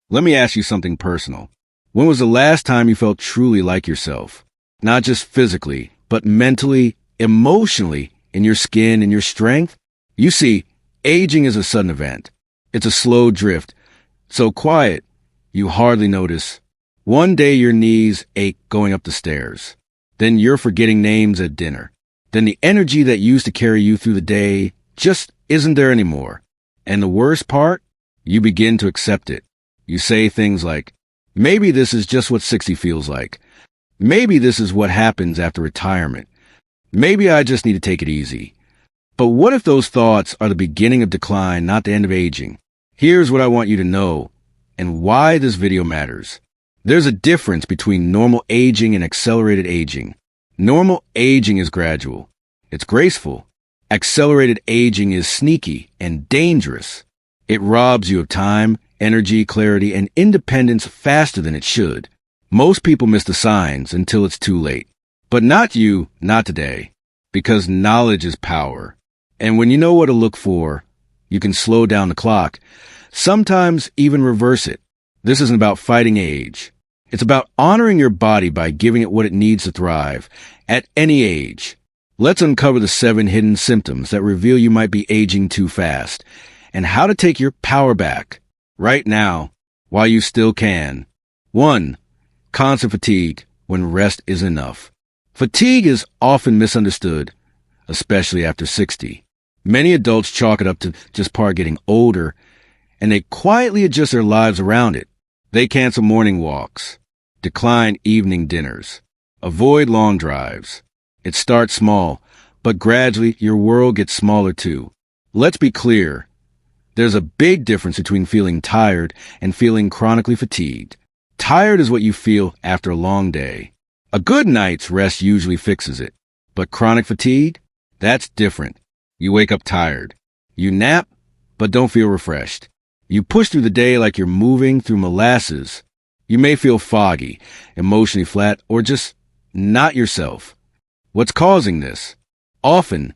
Let me ask you something personal. When was the last time you felt truly like yourself? Not just physically, but mentally, emotionally, in your skin, in your strength? You see, aging is a sudden event. It's a slow drift, so quiet, you hardly notice. One day your knees ache going up the stairs. Then you're forgetting names at dinner. Then the energy that used to carry you through the day just isn't there anymore. And the worst part? You begin to accept it. You say things like, maybe this is just what 60 feels like. Maybe this is what happens after retirement. Maybe I just need to take it easy. But what if those thoughts are the beginning of decline, not the end of aging? Here's what I want you to know, and why this video matters. There's a difference between normal aging and accelerated aging. Normal aging is gradual. It's graceful. Accelerated aging is sneaky and dangerous. It robs you of time, energy, clarity, and independence faster than it should. Most people miss the signs until it's too late. But not you, not today. Because knowledge is power. And when you know what to look for, you can slow down the clock. Sometimes even reverse it. This isn't about fighting age. It's about honoring your body by giving it what it needs to thrive, at any age. Let's uncover the 7 hidden symptoms that reveal you might be aging too fast, and how to take your power back, right now, while you still can. 1. Constant fatigue, when rest is enough. Fatigue is often misunderstood, especially after 60. Many adults chalk it up to just part of getting older, and they quietly adjust their lives around it. They cancel morning walks, decline evening dinners, avoid long drives. It starts small, but gradually your world gets smaller too. Let's be clear. There's a big difference between feeling tired and feeling chronically fatigued. Tired is what you feel after a long day. A good night's rest usually fixes it. But chronic fatigue? That's different. You wake up tired. You nap, but don't feel refreshed. You push through the day like you're moving through molasses. You may feel foggy, emotionally flat, or just not yourself. What's causing this? Often,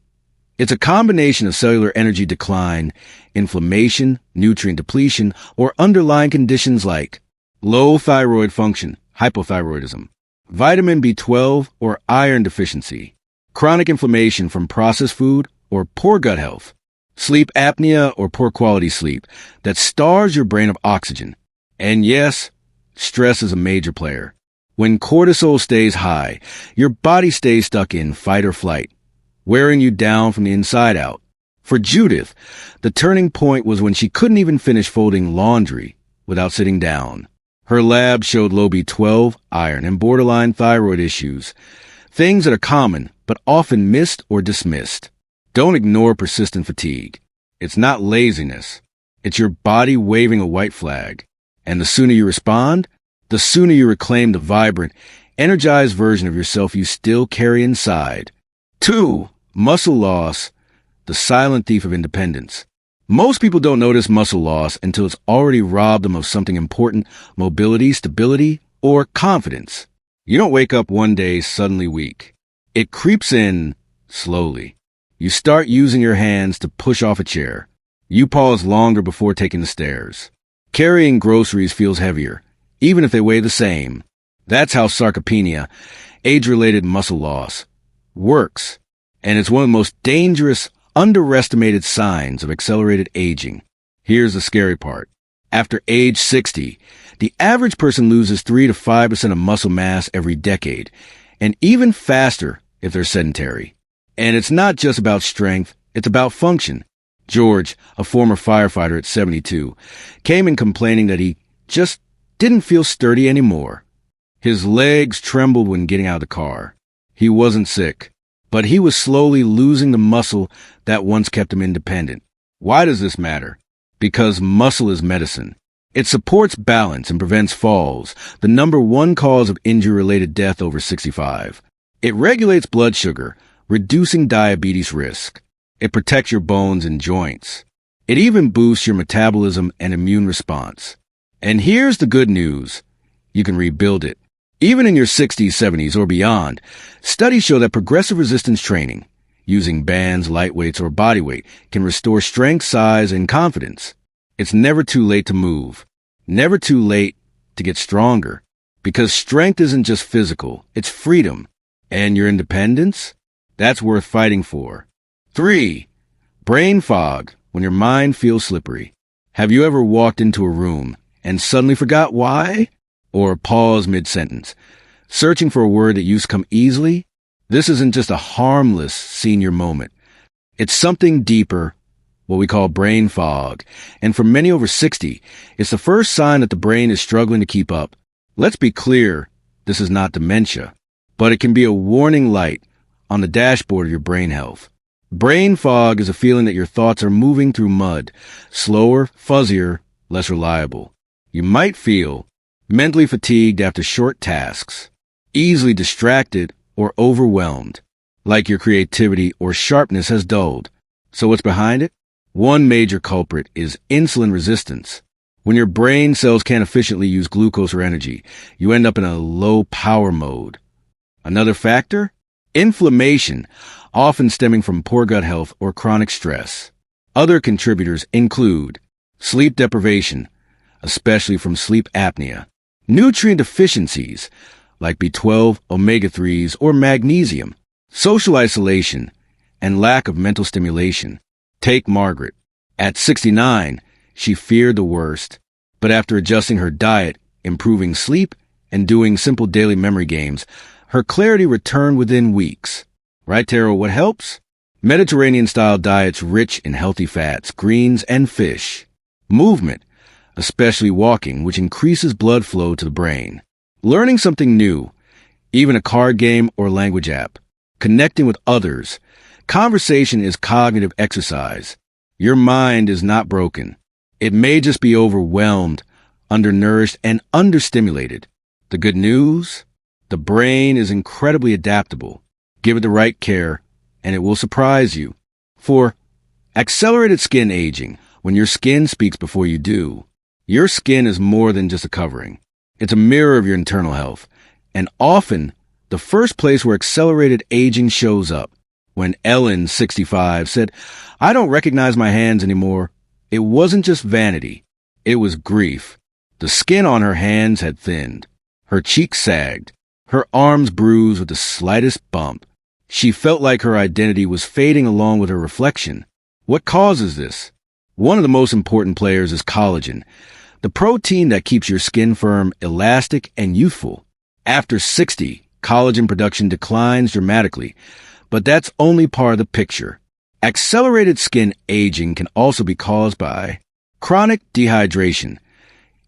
it's a combination of cellular energy decline, inflammation, nutrient depletion, or underlying conditions like low thyroid function, hypothyroidism, vitamin B12 or iron deficiency, chronic inflammation from processed food or poor gut health, sleep apnea or poor quality sleep that starves your brain of oxygen. And yes, stress is a major player. When cortisol stays high, your body stays stuck in fight or flight, wearing you down from the inside out. For Judith, the turning point was when she couldn't even finish folding laundry without sitting down. Her lab showed low B12, iron, and borderline thyroid issues, things that are common but often missed or dismissed. Don't ignore persistent fatigue. It's not laziness. It's your body waving a white flag. And the sooner you respond, the sooner you reclaim the vibrant, energized version of yourself you still carry inside. 2. Muscle loss, the silent thief of independence. Most people don't notice muscle loss until it's already robbed them of something important, mobility, stability, or confidence. You don't wake up one day suddenly weak. It creeps in slowly. You start using your hands to push off a chair. You pause longer before taking the stairs. Carrying groceries feels heavier, even if they weigh the same. That's how sarcopenia, age-related muscle loss, works. And it's one of the most dangerous, underestimated signs of accelerated aging. Here's the scary part. After age 60, the average person loses 3 to 5% of muscle mass every decade, and even faster if they're sedentary. And it's not just about strength, it's about function. George, a former firefighter at 72, came in complaining that he just didn't feel sturdy anymore. His legs trembled when getting out of the car. He wasn't sick, but he was slowly losing the muscle that once kept him independent. Why does this matter? Because muscle is medicine. It supports balance and prevents falls, the #1 cause of injury-related death over 65. It regulates blood sugar, reducing diabetes risk. It protects your bones and joints. It even boosts your metabolism and immune response. And here's the good news. You can rebuild it. Even in your 60s, 70s, or beyond, studies show that progressive resistance training, using bands, light weights, or body weight, can restore strength, size, and confidence. It's never too late to move. Never too late to get stronger, because strength isn't just physical, it's freedom. And your independence? That's worth fighting for. 3. Brain fog, when your mind feels slippery. Have you ever walked into a room and suddenly forgot why? Or paused mid-sentence, searching for a word that used to come easily? This isn't just a harmless senior moment. It's something deeper, what we call brain fog. And for many over 60, it's the first sign that the brain is struggling to keep up. Let's be clear, this is not dementia, but it can be a warning light on the dashboard of your brain health. Brain fog is a feeling that your thoughts are moving through mud, slower, fuzzier, less reliable. You might feel mentally fatigued after short tasks, easily distracted or overwhelmed, like your creativity or sharpness has dulled. So what's behind it? One major culprit is insulin resistance. When your brain cells can't efficiently use glucose or energy, you end up in a low power mode. Another factor? Inflammation, often stemming from poor gut health or chronic stress. Other contributors include sleep deprivation, especially from sleep apnea, nutrient deficiencies like B12, omega-3s, or magnesium, social isolation, and lack of mental stimulation. Take Margaret. At 69, she feared the worst, but after adjusting her diet, improving sleep, and doing simple daily memory games, her clarity returned within weeks. Right, Tara, what helps? Mediterranean-style diets rich in healthy fats, greens, and fish. Movement, especially walking, which increases blood flow to the brain. Learning something new, even a card game or language app. Connecting with others. Conversation is cognitive exercise. Your mind is not broken. It may just be overwhelmed, undernourished, and understimulated. The good news? The brain is incredibly adaptable. Give it the right care, and it will surprise you. 4. Accelerated skin aging, when your skin speaks before you do. Your skin is more than just a covering. It's a mirror of your internal health, and often the first place where accelerated aging shows up. When Ellen, 65, said, "I don't recognize my hands anymore," it wasn't just vanity. It was grief. The skin on her hands had thinned. Her cheeks sagged. Her arms bruised with the slightest bump. She felt like her identity was fading along with her reflection. What causes this? One of the most important players is collagen, the protein that keeps your skin firm, elastic, and youthful. After 60, collagen production declines dramatically, but that's only part of the picture. Accelerated skin aging can also be caused by chronic dehydration.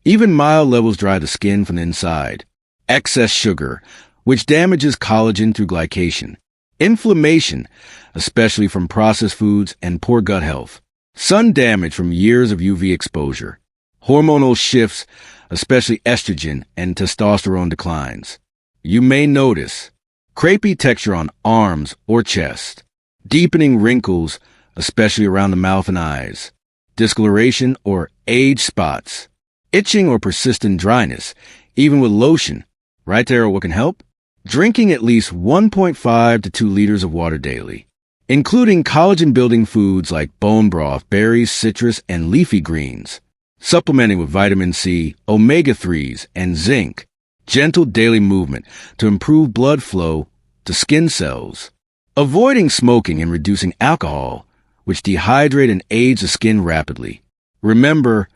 Even mild levels dry the skin from the inside. Excess sugar, which damages collagen through glycation. Inflammation, especially from processed foods and poor gut health. Sun damage from years of UV exposure. Hormonal shifts, especially estrogen and testosterone declines. You may notice crepey texture on arms or chest. Deepening wrinkles, especially around the mouth and eyes. Discoloration or age spots. Itching or persistent dryness, even with lotion. Right there, what can help? Drinking at least 1.5 to 2 liters of water daily, including collagen-building foods like bone broth, berries, citrus, and leafy greens. Supplementing with vitamin C, omega-3s, and zinc. Gentle daily movement to improve blood flow to skin cells. Avoiding smoking and reducing alcohol, which dehydrate and age the skin rapidly. Remember,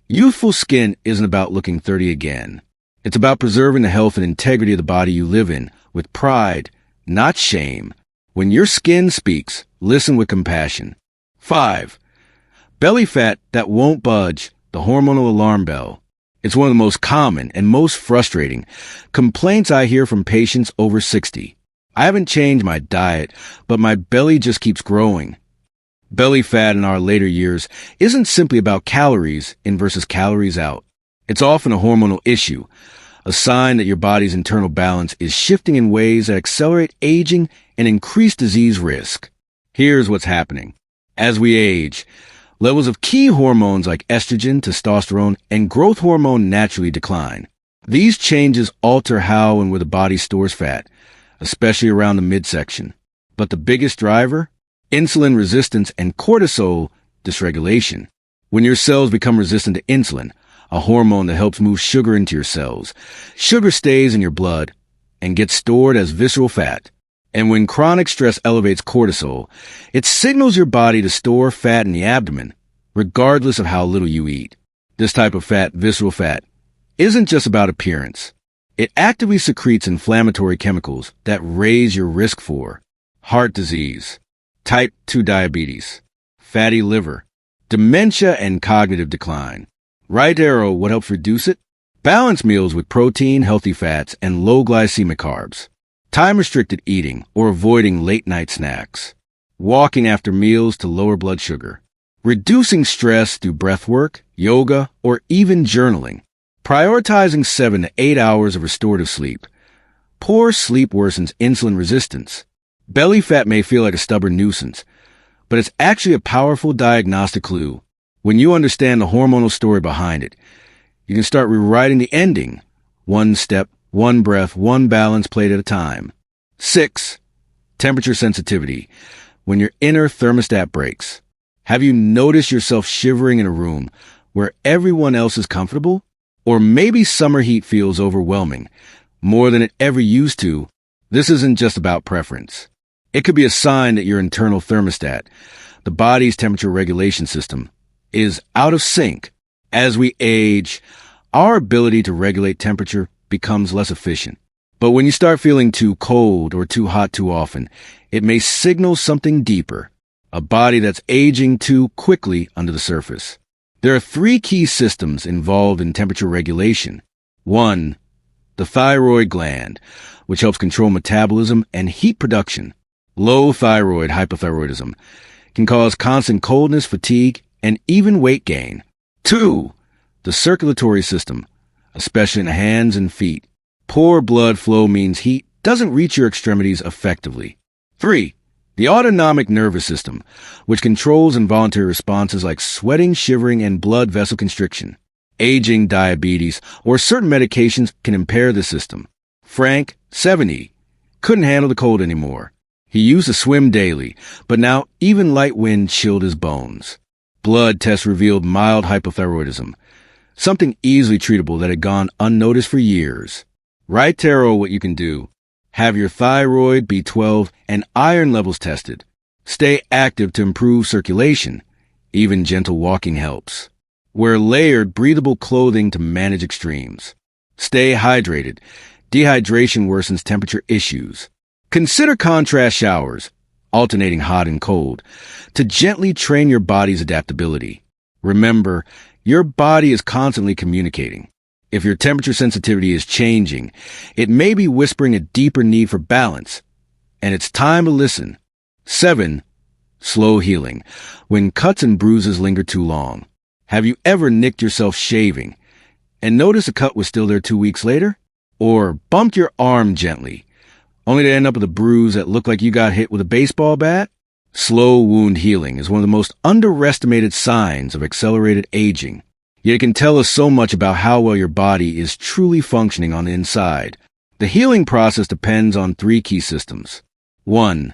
youthful skin isn't about looking 30 again. It's about preserving the health and integrity of the body you live in with pride, not shame. When your skin speaks, listen with compassion. 5. Belly fat that won't budge, the hormonal alarm bell. It's one of the most common and most frustrating complaints I hear from patients over 60. I haven't changed my diet, but my belly just keeps growing. Belly fat in our later years isn't simply about calories in versus calories out. It's often a hormonal issue, a sign that your body's internal balance is shifting in ways that accelerate aging and increase disease risk. Here's what's happening. As we age, levels of key hormones like estrogen, testosterone, and growth hormone naturally decline. These changes alter how and where the body stores fat, especially around the midsection. But the biggest driver? Insulin resistance and cortisol dysregulation. When your cells become resistant to insulin, a hormone that helps move sugar into your cells. Sugar stays in your blood and gets stored as visceral fat. And when chronic stress elevates cortisol, it signals your body to store fat in the abdomen, regardless of how little you eat. This type of fat, visceral fat, isn't just about appearance. It actively secretes inflammatory chemicals that raise your risk for heart disease, type 2 diabetes, fatty liver, dementia, and cognitive decline. Right arrow, what helps reduce it? Balance meals with protein, healthy fats, and low glycemic carbs. Time-restricted eating or avoiding late-night snacks. Walking after meals to lower blood sugar. Reducing stress through breath work, yoga, or even journaling. Prioritizing 7 to 8 hours of restorative sleep. Poor sleep worsens insulin resistance. Belly fat may feel like a stubborn nuisance, but it's actually a powerful diagnostic clue. When you understand the hormonal story behind it, you can start rewriting the ending. One step, one breath, one balance plate at a time. 6. Temperature sensitivity. When your inner thermostat breaks. Have you noticed yourself shivering in a room where everyone else is comfortable? Or maybe summer heat feels overwhelming, more than it ever used to. This isn't just about preference. It could be a sign that your internal thermostat, the body's temperature regulation system, is out of sync. As we age, our ability to regulate temperature becomes less efficient. But when you start feeling too cold or too hot too often, it may signal something deeper, a body that's aging too quickly under the surface. There are 3 key systems involved in temperature regulation. 1. The thyroid gland, which helps control metabolism and heat production. Low thyroid hypothyroidism can cause constant coldness, fatigue, and even weight gain. 2. The circulatory system, especially in the hands and feet. Poor blood flow means heat doesn't reach your extremities effectively. 3. The autonomic nervous system, which controls involuntary responses like sweating, shivering, and blood vessel constriction. Aging, diabetes, or certain medications can impair the system. Frank, 70, couldn't handle the cold anymore. He used to swim daily, but now even light wind chilled his bones. Blood tests revealed mild hypothyroidism, something easily treatable that had gone unnoticed for years. Right tarot, what you can do. Have your thyroid, B12, and iron levels tested. Stay active to improve circulation. Even gentle walking helps. Wear layered, breathable clothing to manage extremes. Stay hydrated. Dehydration worsens temperature issues. Consider contrast showers, alternating hot and cold, to gently train your body's adaptability. Remember, your body is constantly communicating. If your temperature sensitivity is changing, it may be whispering a deeper need for balance, and it's time to listen. 7. Slow healing. When cuts and bruises linger too long. Have you ever nicked yourself shaving and noticed the cut was still there 2 weeks later? Or bumped your arm gently, only to end up with a bruise that looked like you got hit with a baseball bat? Slow wound healing is one of the most underestimated signs of accelerated aging. Yet it can tell us so much about how well your body is truly functioning on the inside. The healing process depends on 3 key systems. 1.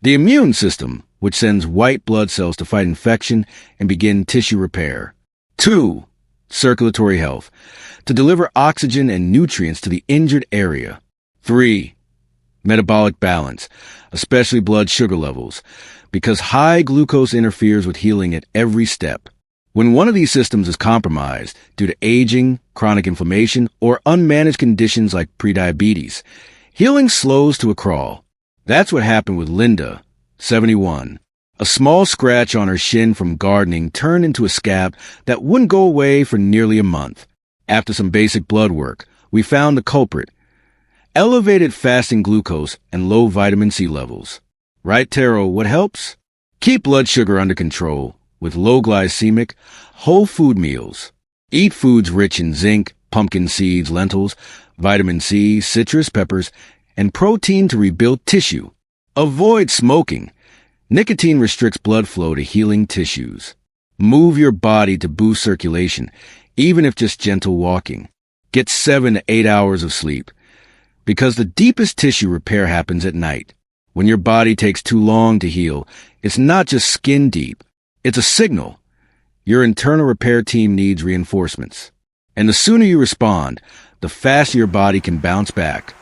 The immune system, which sends white blood cells to fight infection and begin tissue repair. 2. Circulatory health, to deliver oxygen and nutrients to the injured area. 3. Metabolic balance, especially blood sugar levels, because high glucose interferes with healing at every step. When one of these systems is compromised due to aging, chronic inflammation, or unmanaged conditions like prediabetes, healing slows to a crawl. That's what happened with Linda, 71. A small scratch on her shin from gardening turned into a scab that wouldn't go away for nearly a month. After some basic blood work, we found the culprit: elevated fasting glucose and low vitamin C levels. Right, Taro, what helps? Keep blood sugar under control with low glycemic, whole food meals. Eat foods rich in zinc, pumpkin seeds, lentils, vitamin C, citrus, peppers, and protein to rebuild tissue. Avoid smoking. Nicotine restricts blood flow to healing tissues. Move your body to boost circulation, even if just gentle walking. Get 7 to 8 hours of sleep, because the deepest tissue repair happens at night. When your body takes too long to heal, it's not just skin deep. It's a signal. Your internal repair team needs reinforcements. And the sooner you respond, the faster your body can bounce back.